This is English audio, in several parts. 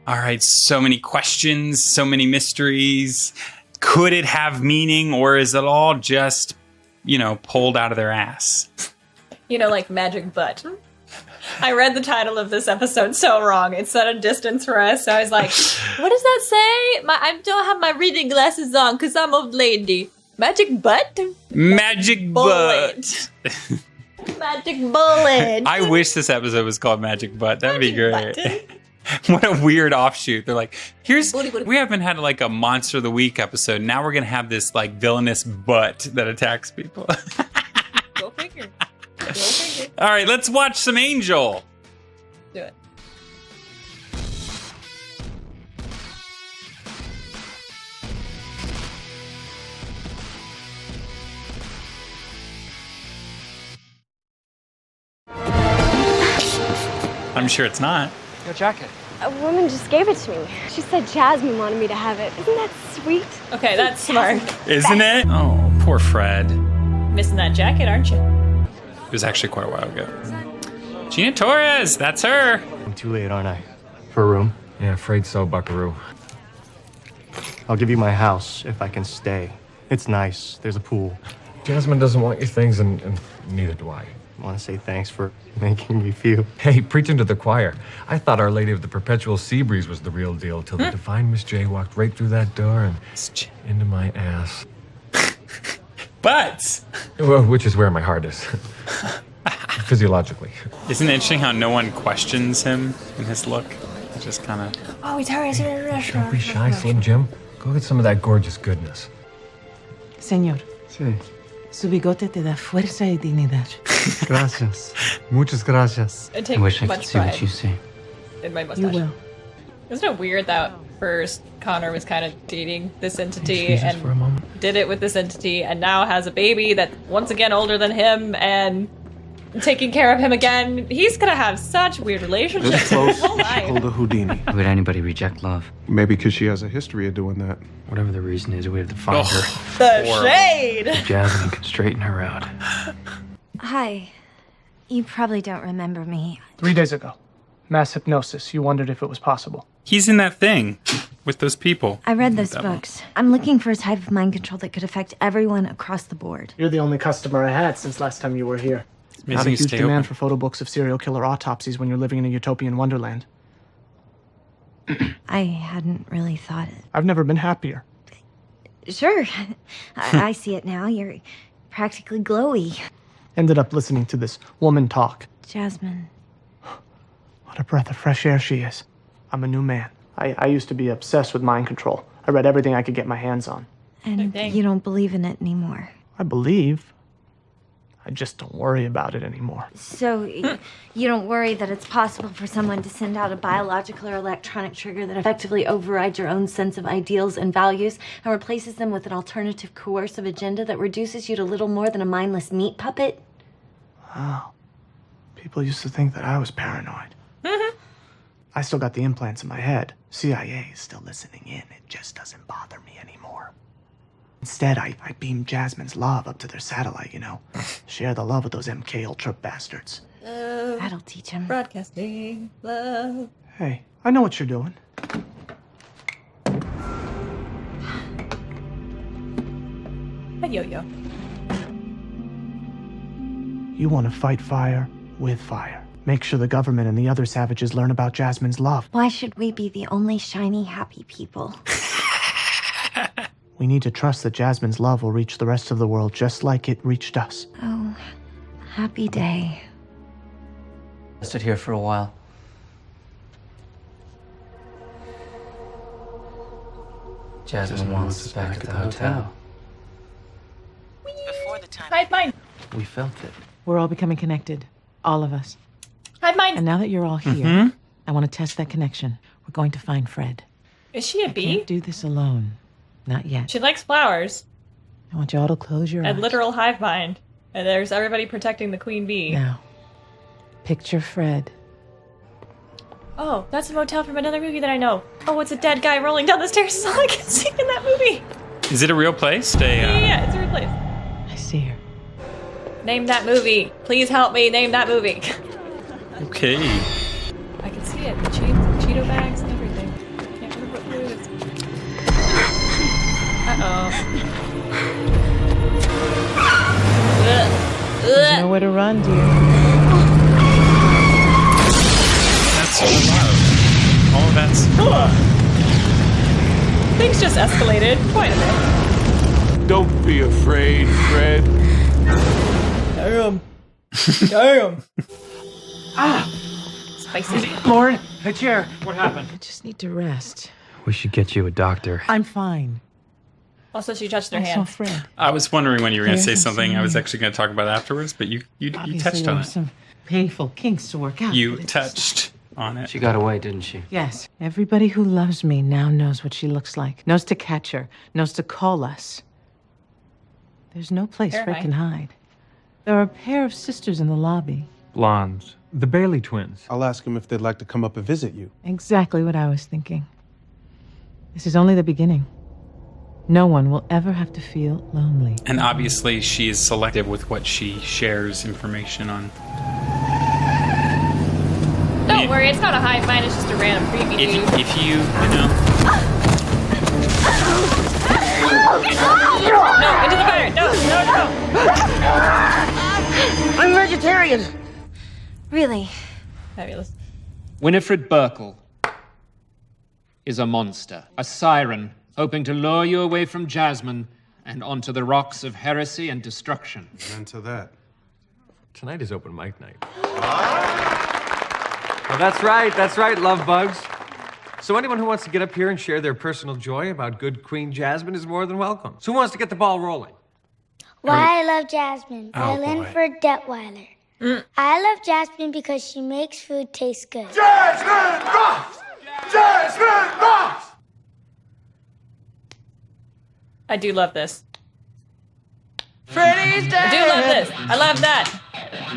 All right, so many questions, so many mysteries. Could it have meaning, or is it all just, pulled out of their ass? Like magic butt. I read the title of this episode so wrong. It said a distance for us, so I was like, what does that say? I don't have my reading glasses on because I'm old lady. Magic butt? Magic butt. Magic bullet. I wish this episode was called Magic Butt. That'd be great. Button. What a weird offshoot. They're like, Booty. we haven't had like a Monster of the Week episode. Now we're going to have this like villainous butt that attacks people. Go figure. Go figure. All right, let's watch some Angel. Do it. I'm sure it's not. Your jacket. A woman just gave it to me. She said Jasmine wanted me to have it. Isn't that sweet? Okay, that's smart. Isn't it? Oh, poor Fred. Missing that jacket, aren't you? It was actually quite a while ago. Gina Torres, that's her. I'm too late, aren't I? For a room? Yeah, afraid so, buckaroo. I'll give you my house if I can stay. It's nice. There's a pool. Jasmine doesn't want your things, and neither do I. I want to say thanks for making me feel. Hey, preaching to the choir. I thought Our Lady of the Perpetual Sea Breeze was the real deal till the divine Miss J walked right through that door and into my ass. But Well, which is where my heart is. Physiologically. isn't it interesting how no one questions him in his look? It's just kind of... Oh, he's hurrying to the restaurant. Don't be shy, Slim Jim. Go get some of that gorgeous goodness. Señor, Sí. su bigote te da fuerza y dignidad. Gracias. Muchas gracias. I take much pride see. in my You mustache. will. Isn't it weird that first Connor was kind of dating this entity Jesus, and for a moment. did it with this entity and now has a baby that's once again older than him and taking care of him again? He's gonna have such weird relationships This his close, whole she life. pulled a Houdini. Would anybody reject love? Maybe because she has a history of doing that. Whatever the reason is, we have to find her. The Horrible. shade! Jasmine can straighten her out. Hi. You probably don't remember me. 3 days ago. Mass hypnosis. You wondered if it was possible. He's in that thing with those people. I read those That one. books. I'm looking for a type of mind control that could affect everyone across the board. You're the only customer I had since last time you were here. Amazing Not a you huge stay demand open. for photo books of serial killer autopsies when you're living in a utopian wonderland. I hadn't really thought it. I've never been happier. Sure. I see it now. You're practically glowy. Ended up listening to this woman talk. Jasmine. What a breath of fresh air she is. I'm a new man. I used to be obsessed with mind control. I read everything I could get my hands on. And dang. you don't believe in it anymore. I believe. I just don't worry about it anymore. So you don't worry that it's possible for someone to send out a biological or electronic trigger that effectively overrides your own sense of ideals and values and replaces them with an alternative coercive agenda that reduces you to little more than a mindless meat puppet? Wow. People used to think that I was paranoid. I still got the implants in my head. CIA is still listening in. It just doesn't bother me anymore. Instead, I beam Jasmine's love up to their satellite, Share the love with those MK Ultra bastards. That'll teach him. Broadcasting love. Hey, I know what you're doing. A yo-yo. You want to fight fire with fire. Make sure the government and the other savages learn about Jasmine's love. Why should we be the only shiny, happy people? We need to trust that Jasmine's love will reach the rest of the world just like it reached us. Oh, happy day. I stood here for a while. Jasmine wants us back at the hotel. Hide mine. We felt it. We're all becoming connected. All of us. Hide mine. And now that you're all here, I want to test that connection. We're going to find Fred. Is she a bee? Can't do this alone. Not yet. She likes flowers I want you all to close your and eyes. literal hive mind. And there's everybody protecting the queen bee. Now, picture Fred. Oh, that's a motel from another movie that I know. Oh, it's a dead guy rolling down the stairs is all I can see in that movie. Is it a real place? Yeah, it's a real place. I see her. Name that movie. Please help me name that movie. Okay. I can see it. The chains. Cheeto bags, everything. Can't remember what foods. Uh-oh. There's nowhere to run, dear. That's so loud. All of that's. Things just escalated quite a bit. Don't be afraid, Fred. Damn. Damn. Spicy. Lauren, a chair. What happened? I just need to rest. We should get you a doctor. I'm fine. Also, she touched her I saw hand. Fred. I was wondering when you were going to say There's something I was some- actually going to talk about afterwards, but you Obviously, touched there on were it. some painful kinks to work out. You but it's just- touched on it. She got away, didn't she? Yes. Everybody who loves me now knows what she looks like. Knows to catch her. Knows to call us. There's no place Fred Terrifying. can hide. There are a pair of sisters in the lobby. Blondes. The Bailey twins. I'll ask them if they'd like to come up and visit you. Exactly what I was thinking. This is only the beginning. No one will ever have to feel lonely. And obviously, she is selective with what she shares information on. Don't worry, it's not a hive mind, it's just a random creepy dude. If you know. No, into the fire! No, no, no! I'm vegetarian. Really? Fabulous. Winifred Burkle is a monster, a siren, hoping to lure you away from Jasmine and onto the rocks of heresy and destruction. And to that. Tonight is open mic night. Oh, that's right, love bugs. So anyone who wants to get up here and share their personal joy about good Queen Jasmine is more than welcome. So who wants to get the ball rolling? Why I love Jasmine, Oh, Violin boy. for Detweiler. I love Jasmine because she makes food taste good. Jasmine rocks! Jasmine rocks! I do love this. Freddy's I do love this. I love that.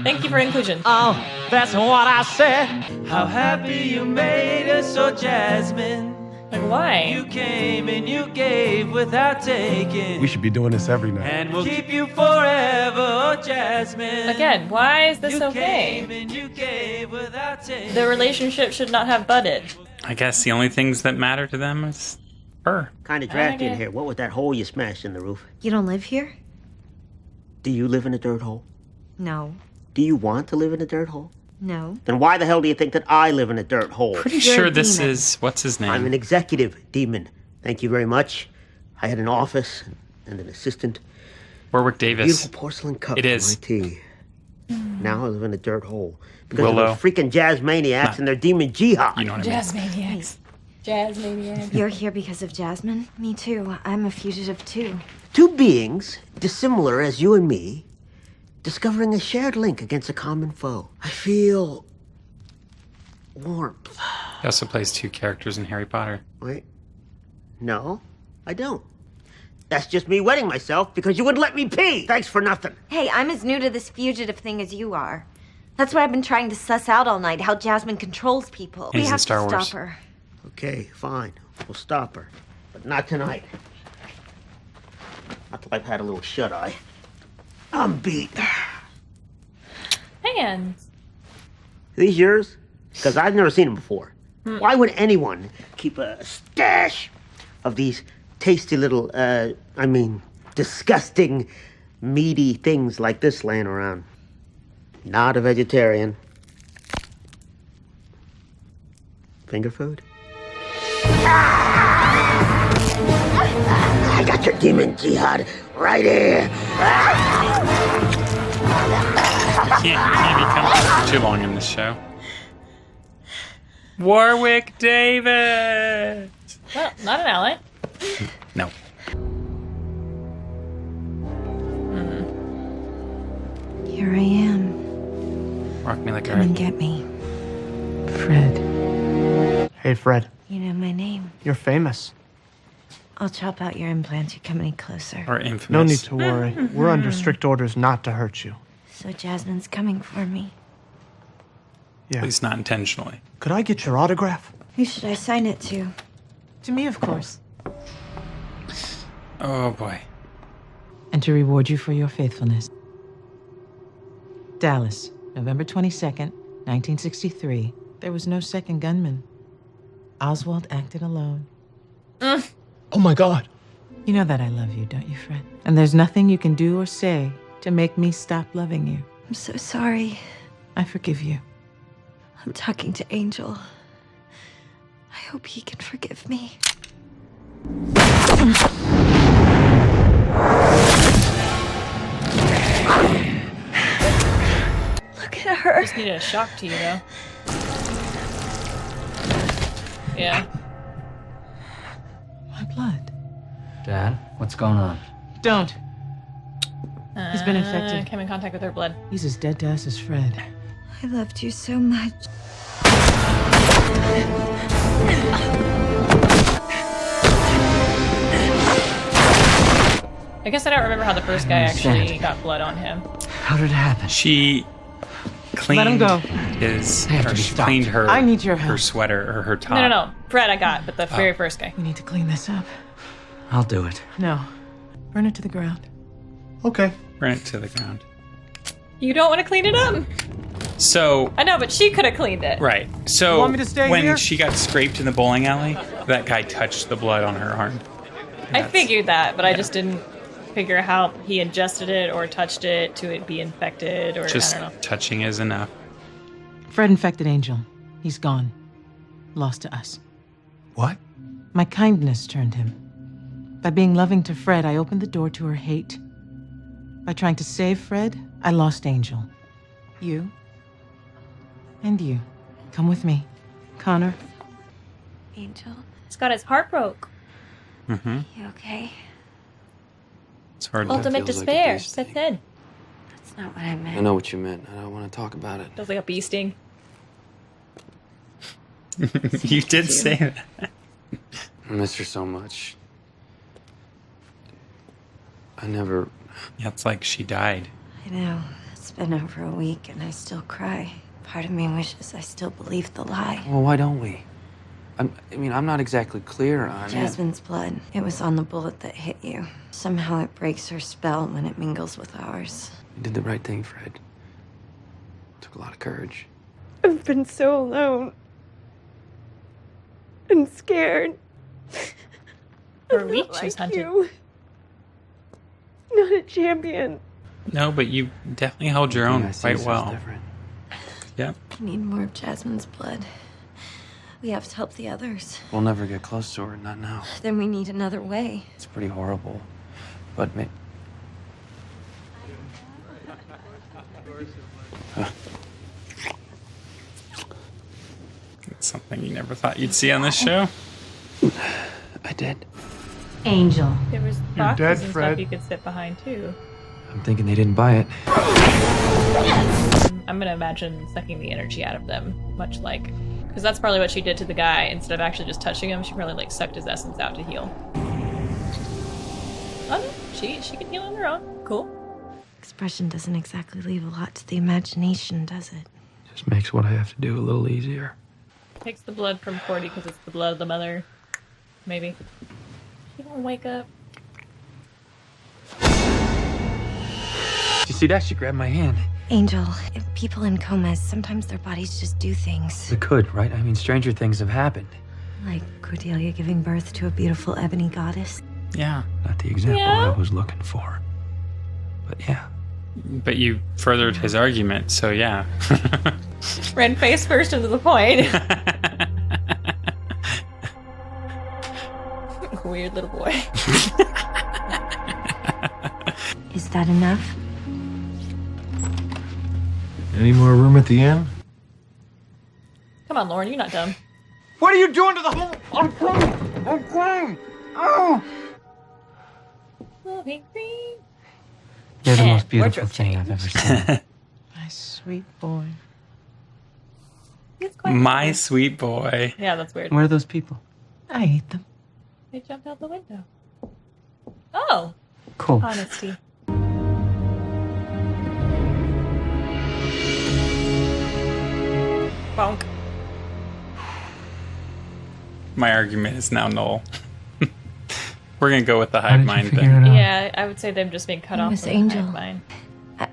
Thank you for inclusion. Oh, that's what I said. How happy you made us, oh Jasmine. Like, why? You came and you gave without taking. We should be doing this every night. And we'll keep you forever, oh Jasmine. Again, why is this You okay? came and you gave without taking. The relationship should not have budded. I guess the only things that matter to them is her. Kind of drafty in here. What with that hole you smashed in the roof? You don't live here? Do you live in a dirt hole? No. Do you want to live in a dirt hole? No. Then why the hell do you think that I live in a dirt hole? Pretty sure this is, what's his name? I'm an executive demon. Thank you very much. I had an office and an assistant. Warwick Davis. Beautiful porcelain cup It for is. my tea. Now I live in a dirt hole. Because Willow. of the freaking jazz maniacs and their demon jihad. You know what I mean? Jazz maniacs. Jazz maniacs. You're here because of Jasmine? Me too. I'm a fugitive too. Two beings, dissimilar as you and me, discovering a shared link against a common foe. I feel warmth. He also plays two characters in Harry Potter. Wait. No, I don't. That's just me wetting myself because you wouldn't let me pee. Thanks for nothing. Hey, I'm as new to this fugitive thing as you are. That's what I've been trying to suss out all night, how Jasmine controls people. He's We in have Star to Wars. stop her. Okay, fine. We'll stop her. But not tonight. Not till I've had a little shut-eye. I'm beat. Hands. These yours? Because I've never seen them before. Why would anyone keep a stash of these tasty little, disgusting, meaty things like this laying around? Not a vegetarian. Finger food? I got your demon jihad right here. You can't be coming for too long in this show. Warwick Davis! Well, not an ally. No. Here I am. Rock me like a Come and get me. Fred. Hey, Fred. You know my name. You're famous. I'll chop out your implants. You come any closer. Or infamous. No need to worry. We're under strict orders not to hurt you. So Jasmine's coming for me. Yeah. At least not intentionally. Could I get your autograph? Who should I sign it to? To me, of course. Oh boy. And to reward you for your faithfulness. Dallas, November 22nd, 1963. There was no second gunman. Oswald acted alone. Oh my God. You know that I love you, don't you, Fred? And there's nothing you can do or say to make me stop loving you. I'm so sorry. I forgive you. I'm talking to Angel. I hope he can forgive me. Look at her. Just needed a shock to you, though. Yeah. My blood. Dad, what's going on? Don't. He's been infected. Came in contact with her blood. He's as dead to us as Fred. I loved you so much. I guess I don't remember how the first guy actually got blood on him. How did it happen? She cleaned Let him go. his, They have or to be she stopped. cleaned her, I need your help. her sweater or her top. No. Fred I got, but the very first guy. We need to clean this up. I'll do it. No. Burn it to the ground. Okay. Burn it to the ground. You don't want to clean it up? So, I know, but she could have cleaned it. right. So, You want me to stay when here? she got scraped in the bowling alley, that guy touched the blood on her arm. I figured that, but I just didn't figure how he ingested it or touched it to it be infected or Just I don't know. touching is enough. Fred infected Angel. He's gone. Lost to us. What? My kindness turned him. By being loving to Fred, I opened the door to her hate. By trying to save Fred, I lost Angel. You. And you. Come with me. Connor. Angel, He's got his heart broke. Mm-hmm. you okay? It's hard to... Ultimate feels like a despair. bee Sets in. That's not what I meant. I know what you meant. I don't want to talk about it. Feels like a bee sting. You did say that. I miss her so much. I never... Yeah, it's like she died. I know. It's been over a week and I still cry. Part of me wishes I still believed the lie. Well, why don't we? I mean, I'm not exactly clear on it. Jasmine's blood. It was on the bullet that hit you. Somehow it breaks her spell when it mingles with ours. You did the right thing, Fred. Took a lot of courage. I've been so alone. And scared. For a week she was hunted. Not a champion. No, but you definitely held your own Yeah, I see quite this well. is different. Yep. We need more of Jasmine's blood. We have to help the others. We'll never get close to her, not now. Then we need another way. It's pretty horrible. But It's something you never thought you'd see on this show. I did. Angel. There was You're boxes dead, and Fred. stuff you could sit behind too. I'm thinking they didn't buy it. I'm gonna imagine sucking the energy out of them, much like, because that's probably what she did to the guy. Instead of actually just touching him, she probably like sucked his essence out to heal. Oh no, she can heal on her own. Cool. Expression doesn't exactly leave a lot to the imagination, does it? Just makes what I have to do a little easier. Takes the blood from Cordy because it's the blood of the mother. Maybe. She won't wake up. You see that? She grabbed my hand. Angel, if people in comas, sometimes their bodies just do things. It could, right? I mean, stranger things have happened. Like Cordelia giving birth to a beautiful ebony goddess. Yeah. Not the example I was looking for. But yeah. But you furthered his argument, so yeah. Ran face first into the point. Weird little boy. Is that enough? Any more room at the inn? Come on, Lauren, you're not dumb. What are you doing to the hole? I'm crying! I'm crying! Oh! You're the Eh, most beautiful wardrobe thing I've ever seen. My sweet boy. My sweet boy. Yeah, that's weird. Where are those people? I ate them. They jumped out the window. Oh. Cool. Honesty. Bonk. My argument is now null. We're gonna go with the hive mind thing. Yeah, I would say them just being cut off Miss from Angel. the hive mind.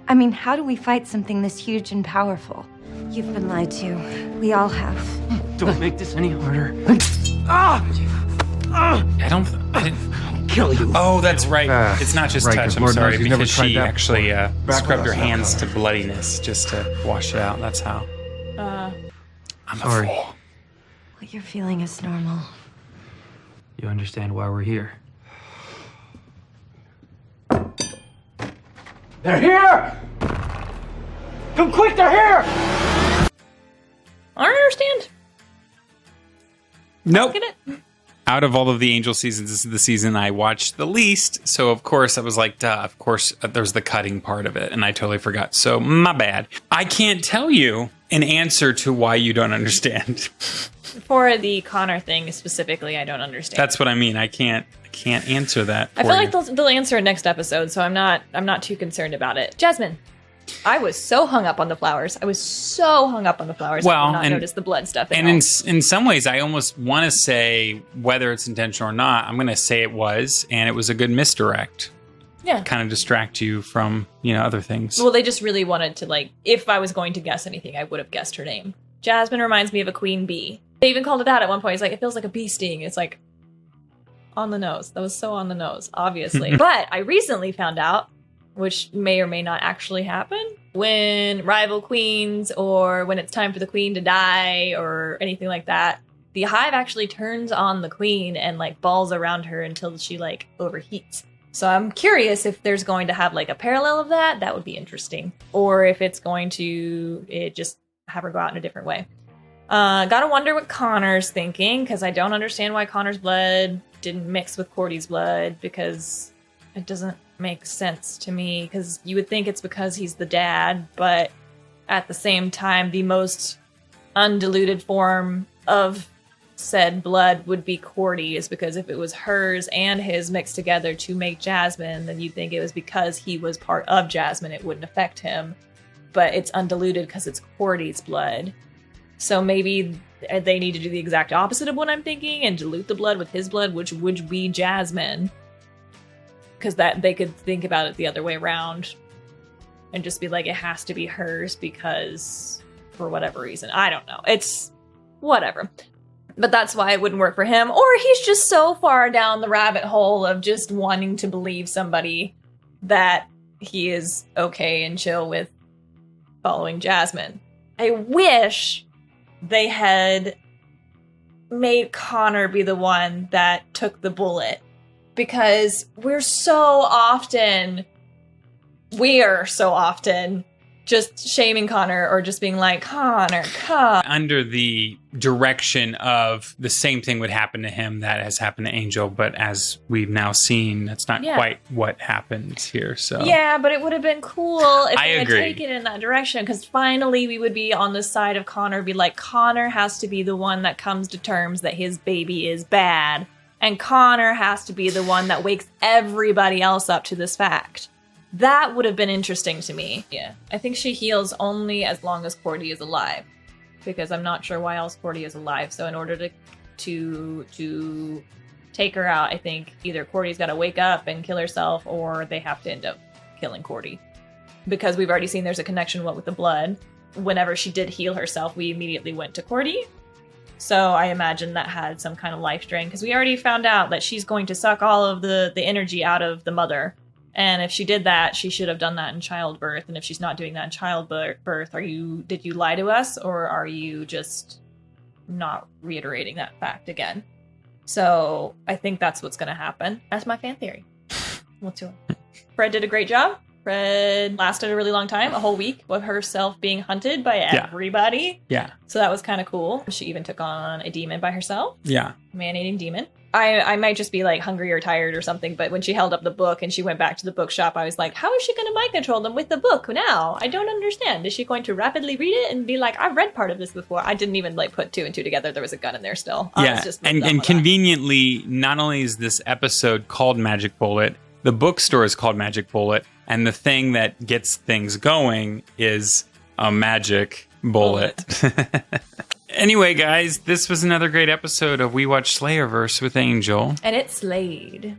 I mean, how do we fight something this huge and powerful? You've been lied to. We all have. Don't make this any harder. I didn't kill you. Oh, that's right. It's not just right, touch. 'cause I'm Lord sorry, knows he's never because tried she that actually before. scrubbed her hands to bloodiness just to wash it out. That's how. I'm Sorry. a fool. What you're feeling is normal. You understand why we're here. They're here! Come quick, they're here! I don't understand. Nope. Get it? Out of all of the Angel seasons, this is the season I watched the least. So, of course, I was like, duh, of course, there's the cutting part of it. And I totally forgot. So, my bad. I can't tell you an answer to why you don't understand. For the Connor thing specifically, I don't understand. That's what I mean. I can't answer that. I feel like they'll answer it next episode, so I'm not too concerned about it. Jasmine, I was so hung up on the flowers. I did not notice the blood stuff. And in some ways, I almost want to say whether it's intentional or not. I'm going to say it was, and it was a good misdirect. Yeah. Kind of distract you from other things. Well, they just really wanted to if I was going to guess anything, I would have guessed her name. Jasmine reminds me of a queen bee. They even called it out at one point. It's like, it feels like a bee sting. It's like on the nose. That was so on the nose, obviously. But I recently found out, which may or may not actually happen, when rival queens or when it's time for the queen to die or anything like that, the hive actually turns on the queen and balls around her until she overheats. So I'm curious if there's going to have a parallel of that. That would be interesting. Or if it's going to just have her go out in a different way. Gotta wonder what Connor's thinking, because I don't understand why Connor's blood didn't mix with Cordy's blood, because it doesn't make sense to me, because you would think it's because he's the dad, but at the same time, the most undiluted form of said blood would be Cordy's, because if it was hers and his mixed together to make Jasmine, then you'd think it was because he was part of Jasmine, it wouldn't affect him. But it's undiluted because it's Cordy's blood. So maybe they need to do the exact opposite of what I'm thinking and dilute the blood with his blood, which would be Jasmine. Because that they could think about it the other way around and just be like, it has to be hers because for whatever reason. I don't know. It's whatever. But that's why it wouldn't work for him. Or he's just so far down the rabbit hole of just wanting to believe somebody that he is okay and chill with following Jasmine. I wish they had made Connor be the one that took the bullet, because we're so often just shaming Connor or just being like, Connor, come. Under the direction of the same thing would happen to him that has happened to Angel, but as we've now seen, that's not quite what happened here. So yeah, but it would have been cool if I they had agree. taken it in that direction, because finally we would be on the side of Connor, be like, Connor has to be the one that comes to terms that his baby is bad, and Connor has to be the one that wakes everybody else up to this fact. That would have been interesting to me. Yeah, I think she heals only as long as Cordy is alive, because I'm not sure why else Cordy is alive. So in order to take her out, I think either Cordy's got to wake up and kill herself, or they have to end up killing Cordy, because we've already seen there's a connection with the blood. Whenever she did heal herself, we immediately went to Cordy. So I imagine that had some kind of life drain, because we already found out that she's going to suck all of the energy out of the mother. And if she did that, she should have done that in childbirth. And if she's not doing that in childbirth, did you lie to us, or are you just not reiterating that fact again? So I think that's what's going to happen. That's my fan theory. What's yours? Fred did a great job. Fred lasted a really long time, a whole week, with herself being hunted by everybody. Yeah. So that was kind of cool. She even took on a demon by herself. Yeah. Man-eating demon. I might just be hungry or tired or something, but when she held up the book and she went back to the bookshop, I was like, how is she going to mind control them with the book now? I don't understand. Is she going to rapidly read it and be like, I've read part of this before? I didn't even put two and two together. There was a gun in there still. Yeah, and conveniently, not only is this episode called Magic Bullet, the bookstore is called Magic Bullet, and the thing that gets things going is a magic bullet. Anyway, guys, this was another great episode of We Watch Slayerverse with Angel. And it slayed.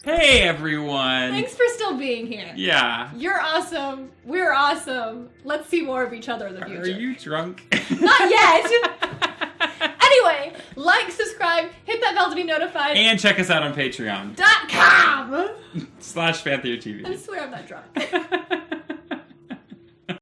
Hey, everyone. Thanks for still being here. Yeah. You're awesome. We're awesome. Let's see more of each other in the future. Are you drunk? Not yet. Anyway, like, subscribe, hit that bell to be notified. And check us out on Patreon. .com. /FanTheoryTV. I swear I'm not drunk.